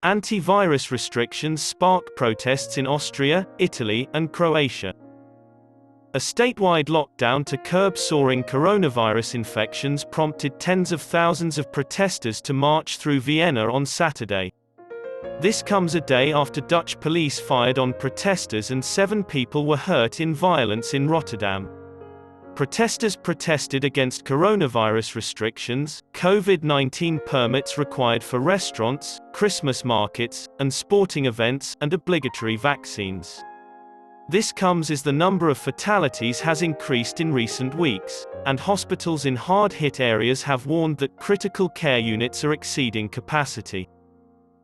Anti-virus restrictions sparked protests in Austria, Italy, and Croatia. A statewide lockdown to curb soaring coronavirus infections prompted tens of thousands of protesters to march through Vienna on Saturday. This comes a day after Dutch police fired on protesters and 7 people were hurt in violence in Rotterdam. Protesters protested against coronavirus restrictions, COVID-19 permits required for restaurants, Christmas markets, and sporting events, and obligatory vaccines. This comes as the number of fatalities has increased in recent weeks, and hospitals in hard-hit areas have warned that critical care units are exceeding capacity.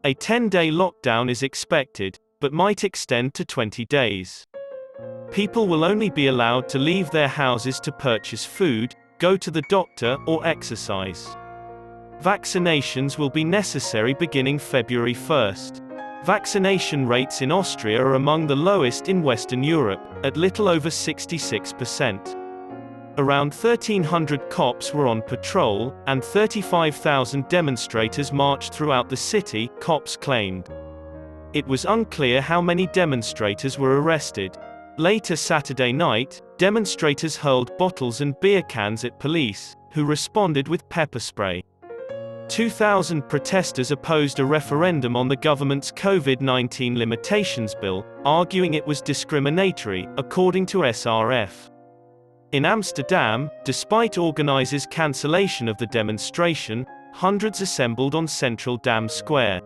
A 10-day lockdown is expected, but might extend to 20 days. People will only be allowed to leave their houses to purchase food, go to the doctor, or exercise. Vaccinations will be necessary beginning February 1st. Vaccination rates in Austria are among the lowest in Western Europe, at little over 66%. Around 1,300 cops were on patrol, and 35,000 demonstrators marched throughout the city, cops claimed. It was unclear how many demonstrators were arrested. Later Saturday night, demonstrators hurled bottles and beer cans at police, who responded with pepper spray. 2,000 protesters opposed a referendum on the government's COVID-19 limitations bill, arguing it was discriminatory, according to SRF. In Amsterdam, despite organizers' cancellation of the demonstration, hundreds assembled on Central Dam Square.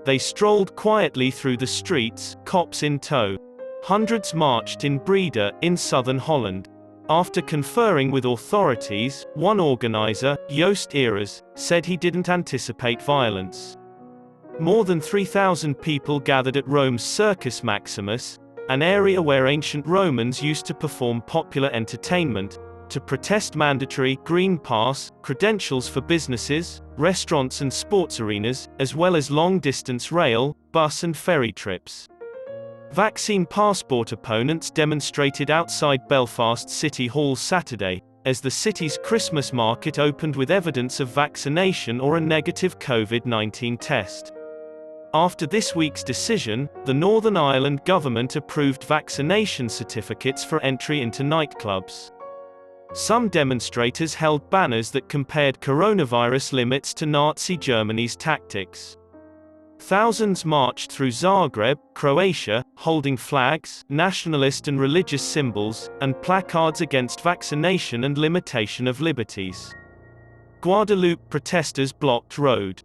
They strolled quietly through the streets, cops in tow. Hundreds marched in Breda, in southern Holland. After conferring with authorities, one organizer, Joost Eres, said he didn't anticipate violence. More than 3,000 people gathered at Rome's Circus Maximus, an area where ancient Romans used to perform popular entertainment, to protest mandatory Green Pass credentials for businesses, restaurants and sports arenas, as well as long-distance rail, bus and ferry trips. Vaccine passport opponents demonstrated outside Belfast City Hall Saturday, as the city's Christmas market opened with evidence of vaccination or a negative COVID-19 test. After this week's decision, the Northern Ireland government approved vaccination certificates for entry into nightclubs. Some demonstrators held banners that compared coronavirus limits to Nazi Germany's tactics. Thousands marched through Zagreb, Croatia, holding flags, nationalist and religious symbols, and placards against vaccination and limitation of liberties. Guadeloupe protesters blocked road.